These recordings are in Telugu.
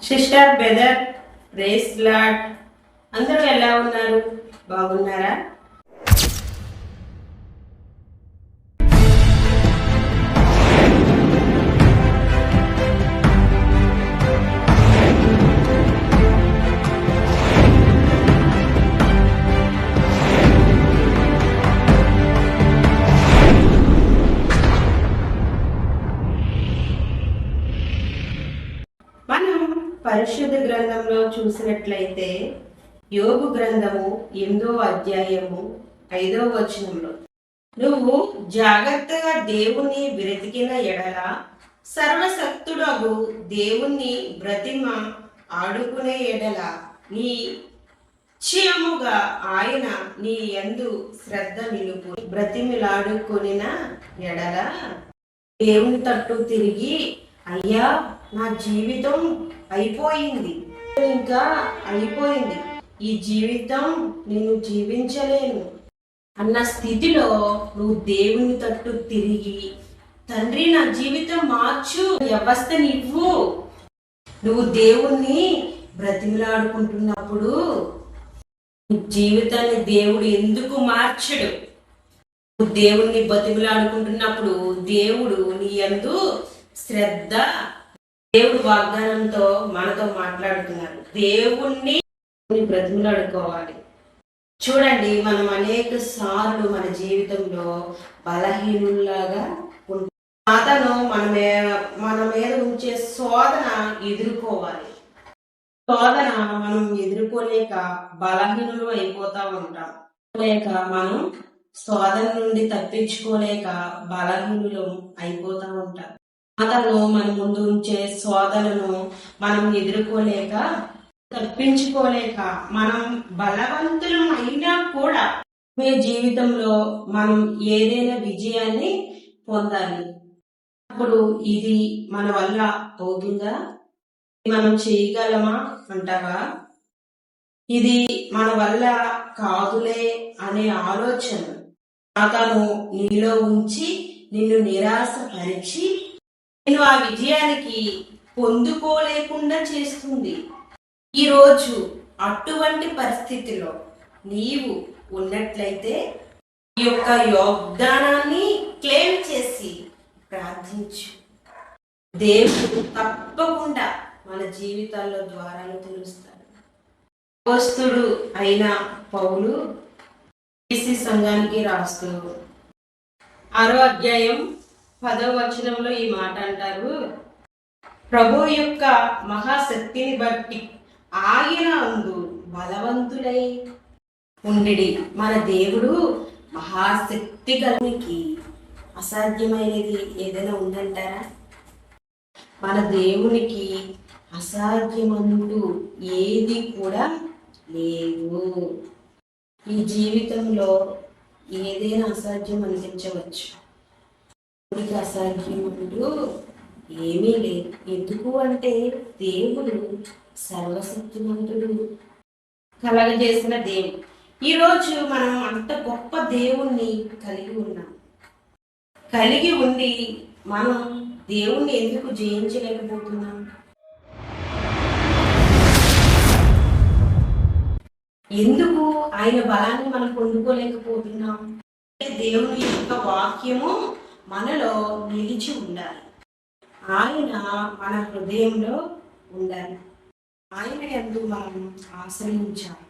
Sister brother praise lord. అందరూ ఎలా ఉన్నారు? బాగున్నారా? మనం పరిశుద్ధ గ్రంథంలో చూసినట్లయితే యోబు గ్రంథము 8వ అధ్యాయము 5వ వచనంలో, నువ్వు జాగ్రత్తగా దేవుని బ్రతికిన ఎడల సర్వశక్తుడగు దేవుని బ్రతిమ ఆడుకునే ఎడల నీ నిశ్చయముగా ఆయన నీ యందు శ్రద్ధ నిలుపు. బ్రతిమిలాడుకొనిన ఎడల దేవుని తట్టు తిరిగి, అయ్యా నా జీవితం అయిపోయింది, ఇంకా అయిపోయింది, ఈ జీవితం నేను జీవించలేను అన్న స్థితిలో నువ్వు దేవుని తట్టు తిరిగి, తండ్రి నా జీవితం మార్చు, వ్యవస్థనివ్వు. నువ్వు దేవుణ్ణి బ్రతిమిలాడుకుంటున్నప్పుడు జీవితాన్ని దేవుడు ఎందుకు మార్చడు? నువ్వు దేవుణ్ణి బ్రతిమిలాడుకుంటున్నప్పుడు దేవుడు నీ యందు శ్రద్ధ, దేవుడు వాగ్దానంతో మనతో మాట్లాడుతున్నారు. దేవుణ్ణి బ్రతిమలాడుకోవాలి. చూడండి, మనం అనేక సార్లు మన జీవితంలో బలహీనుల్లాగా ఉంటాం. అతను మన మీద ఉంచే శోధన ఎదుర్కోవాలి. శోధన మనం ఎదుర్కోలేక బలహీనులు అయిపోతా ఉంటాం. లేక మనం శోధన నుండి తప్పించుకోలేక బలహీనులు అయిపోతా ఉంటాం. అతను మన ముందు ఉంచే శోధనను మనం ఎదుర్కోలేక తప్పించుకోలేక మనం బలవంతులం అయినా కూడా మీ జీవితంలో మనం ఏదైనా విజయాన్ని పొందాలి. అప్పుడు ఇది మన వల్ల అవుతుందా? మనం చేయగలమా అంటావా? ఇది మన వల్ల కాదులే అనే ఆలోచన అతను నీలో ఉంచి నిన్ను నిరాశపరిచి నేను ఆ విజయానికి పొందుకోలేకుండా చేస్తుంది. ఈరోజు అటువంటి పరిస్థితిలో నీవు ఉన్నట్లయితే ఈ యొక్క యోగ్దానాన్ని క్లెయిమ్ చేసి ప్రార్థించు. దేవుడు తప్పకుండా మన జీవితాల్లో ద్వారాలు తెలుస్తాడు. అపోస్తలుడు అయిన పౌలు సంఘానికి రాస్తూ 6వ అధ్యాయం 10వ వచనంలో ఈ మాట అంటారు, ప్రభు యొక్క మహాశక్తిని బట్టి ఆయన అందు బలవంతులై ఉండిడి. మన దేవుడు మహాశక్తి గలనికి అసాధ్యమైనది ఏదైనా ఉందంటారా? మన దేవునికి అసాధ్యమంటూ ఏది కూడా లేదు. ఈ జీవితంలో ఏదైనా అసాధ్యం అనిపించవచ్చు, దేవుడికి అసాధ్యం అంటూ ఏమీ లేదు. ఎందుకు అంటే దేవుడు సర్వశక్తిమంతుడు, కలగజేసిన దేవుడు. ఈరోజు మనం అంత గొప్ప దేవుణ్ణి కలిగి ఉన్నాం. కలిగి ఉండి మనం దేవుణ్ణి ఎందుకు జయించలేకపోతున్నాం? ఎందుకు ఆయన బలాన్ని మనం పొందుకోలేకపోతున్నాం? దేవుని యొక్క వాక్యము మనలో నిలిచి ఉండాలి. ఆయన మన హృదయంలో ఉండాలి. ఆయన యందు మనం ఆశ్రయించాలి.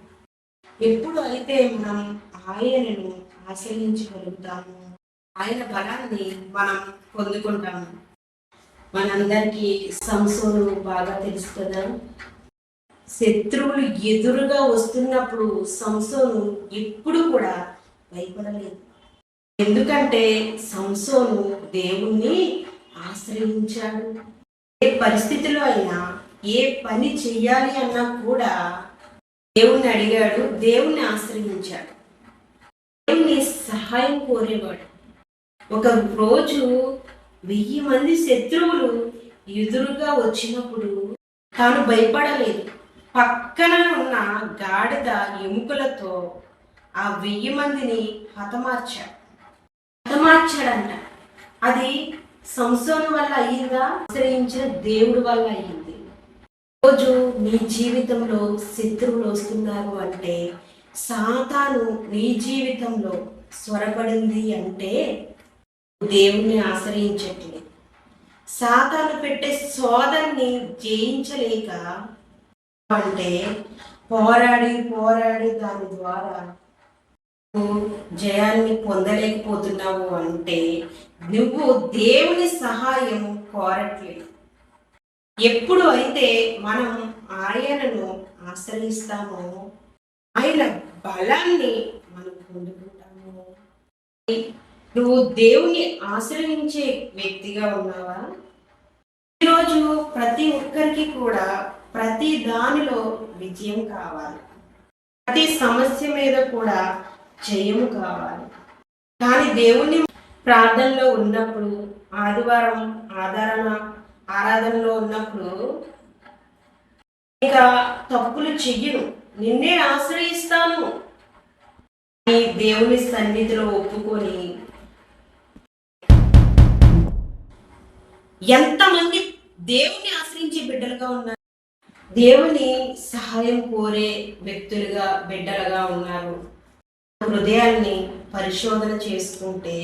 ఎప్పుడు అయితే మనం ఆయనను ఆశ్రయించగలుగుతాము, ఆయన బలాన్ని మనం పొందుకుంటాము. మనందరికీ సంసోను బాగా తెలుసు కదా. శత్రువులు ఎదురుగా వస్తున్నప్పుడు సంసోను ఎప్పుడు కూడా భయపడలేదు. ఎందుకంటే సంసోను దేవుణ్ణి ఆశ్రయించాడు. ఏ పరిస్థితిలో అయినా ఏ పని చెయ్యాలి అన్నా కూడా దేవుణ్ణి అడిగాడు, దేవుణ్ణి ఆశ్రయించాడు, దేవుని సహాయం కోరేవాడు. ఒక రోజు 1000 మంది శత్రువులు ఎదురుగా వచ్చినప్పుడు తాను భయపడలేదు. పక్కన ఉన్న గాడిద ఎముకలతో ఆ 1000 మందిని హతమార్చాడంట. అది సంసోను వల్ల అయ్యిందా? ఆశ్రయించిన దేవుడి వల్ల అయ్యింది. రోజు నీ జీవితంలో శత్రువులు వస్తున్నారు అంటే, సాతాను నీ జీవితంలో స్వరపడింది అంటే దేవుణ్ణి ఆశ్రయించట్లేదు. సాతాను పెట్టే శోధనని జయించలేక అంటే పోరాడి పోరాడి దాని ద్వారా జయాన్ని పొందలేకపోతున్నావు అంటే నువ్వు దేవుని సహాయం కోరట్లేదు. ఎప్పుడు అయితే మనం ఆయనను ఆశ్రయిస్తామో ఆయన బలాన్ని మనం పొందుకుంటాము. నువ్వు దేవుని ఆశ్రయించే వ్యక్తిగా ఉన్నావా? ఈరోజు ప్రతి ఒక్కరికి కూడా ప్రతి దానిలో విజయం కావాలి, ప్రతి సమస్య మీద కూడా జయము కావాలి. కానీ దేవుణ్ణి ప్రార్థనలో ఉన్నప్పుడు, ఆదివారం ఆరాధనలో ఉన్నప్పుడు ఇంకా తప్పులు చెయ్యను, నిన్నే ఆశ్రయిస్తాను అని దేవుని సన్నిధిలో ఒప్పుకొని ఎంతమంది దేవుని ఆశ్రయించే బిడ్డలుగా ఉన్నారు, దేవుని సహాయం కోరే వ్యక్తులుగా బిడ్డలుగా ఉన్నారు. హృదయాన్ని పరిశోధన చేసుకుంటే,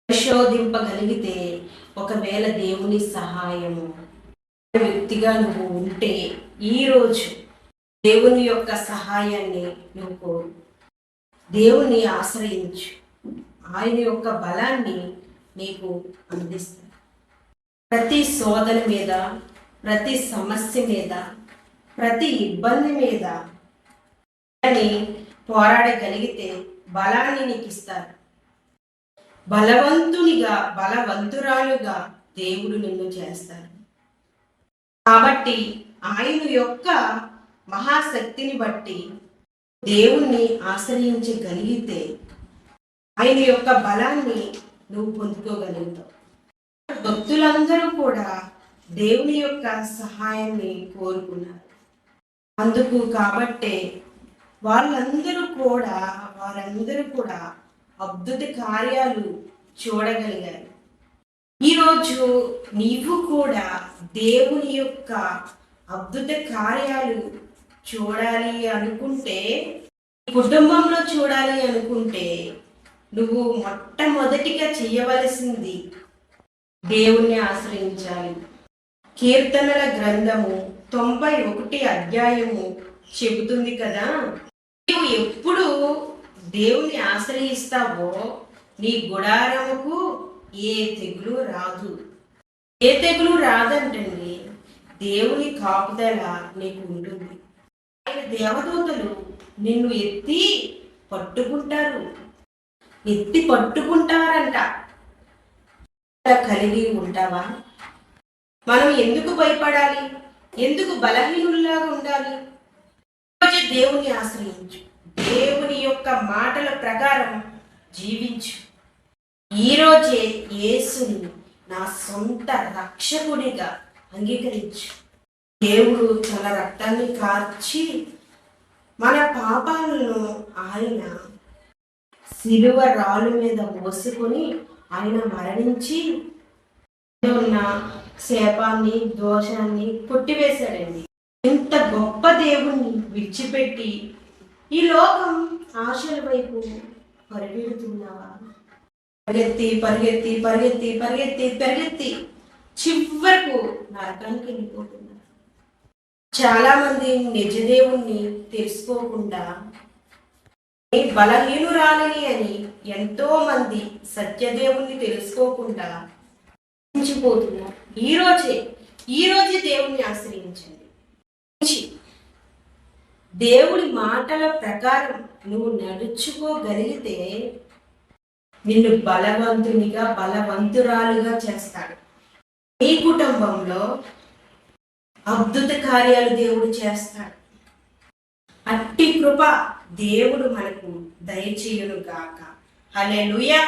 పరిశోధింపగలిగితే, ఒకవేళ దేవుని సహాయము వ్యక్తిగా నువ్వు ఉంటే ఈరోజు దేవుని యొక్క సహాయాన్ని నువ్వు కోరు, దేవుని ఆశ్రయించు, ఆయన యొక్క బలాన్ని నీకు అందిస్తాడు. ప్రతి శోధన మీద, ప్రతి సమస్య మీద, ప్రతి ఇబ్బంది మీద పోరాడగలిగితే బలాన్ని నీకు ఇస్తారు. బలవంతునిగా, బలవంతురాలుగా దేవుడు నిన్ను చేస్తాడు. కాబట్టి ఆయన యొక్క మహాశక్తిని బట్టి దేవుణ్ణి ఆశ్రయించగలిగితే ఆయన యొక్క బలాన్ని నువ్వు పొందుకోగలుగుతావు. భక్తులందరూ కూడా దేవుని యొక్క సహాయాన్ని కోరుకున్నారు. అందుకు కాబట్టే వారందరూ కూడా అద్భుత కార్యాలు చూడగలిగారు. ఈరోజు నీవు కూడా దేవుని యొక్క అద్భుత కార్యాలు చూడాలి అనుకుంటే, కుటుంబంలో చూడాలి అనుకుంటే నువ్వు మొట్టమొదటిగా చేయవలసింది దేవుణ్ణి ఆశ్రయించాలి. కీర్తనల గ్రంథము 91 అధ్యాయము చెబుతుంది కదా, నువ్వు ఎప్పుడు దేవుని ఆశ్రయిస్తావో నీ గుడారముకు ఏ తెగులు రాదు. ఏ తెగులు రాదంటండి, దేవుని కాపుదల నీకు ఉంటుంది. ఆయన దేవదూతలు నిన్ను ఎత్తి పట్టుకుంటారంట. కలిగి ఉంటావా? మనం ఎందుకు భయపడాలి? ఎందుకు బలహీనుల్లాగా ఉండాలి? దేవుని ఆశ్రయించు, దేవుని యొక్క మాటల ప్రకారం జీవించు. ఈరోజే యేసుని నా సొంత రక్షకునిగా అంగీకరించు. దేవుడు తన రక్తాన్ని కార్చి మన పాపాలను ఆయన సిలువ రాళ్ళు మీద మోసుకొని ఆయన మరణించి ఉన్న శాపాన్ని, దోషాన్ని కొట్టివేశాడండి. ఇంత గొప్ప దేవుణ్ణి విడిచిపెట్టి ఈ లోకం ఆశల వైపు పరిగెడుతున్నావా? పరిగెత్తి పరిగెత్తి పరిగెత్తి పరిగెత్తి పరిగెత్తి చివరకు నరకానికి వెళ్ళిపోతున్నారు. చాలా మంది నిజ దేవుణ్ణి తెలుసుకోకుండా బలహీనురాలిని అని ఎంతో మంది సత్యదేవుణ్ణి తెలుసుకోకుండా పోతున్నారు. ఈరోజే దేవుణ్ణి ఆశ్రయించండి. దేవుడి మాటల ప్రకారం నువ్వు నడుచుకోగలిగితే నిన్ను బలవంతునిగా, బలవంతురాలుగా చేస్తాడు. నీ కుటుంబంలో అద్భుత కార్యాలు దేవుడు చేస్తాడు. అట్టి కృప దేవుడు మనకు దయచేయును గాక. హల్లెలూయా.